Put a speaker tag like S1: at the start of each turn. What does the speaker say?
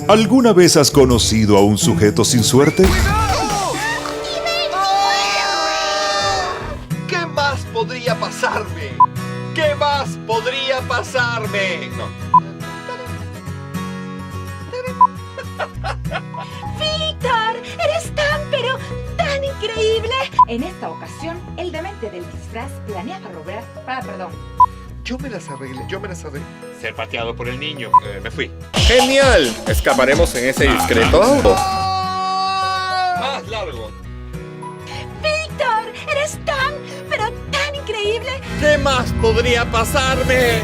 S1: ¿Alguna vez has conocido a un sujeto sin suerte?
S2: ¿Qué más podría pasarme? ¿Qué más podría pasarme? No.
S3: ¡Víctor! ¡Eres tan, pero tan increíble! En esta ocasión, el demente del disfraz planeaba robar... perdón.
S2: Yo me las arreglé.
S4: Ser pateado por el niño. Me fui.
S5: ¡Genial! Escaparemos en ese discreto auto.
S4: Más largo.
S3: ¡Víctor! ¡Eres tan, pero tan increíble!
S4: ¿Qué más podría pasarme?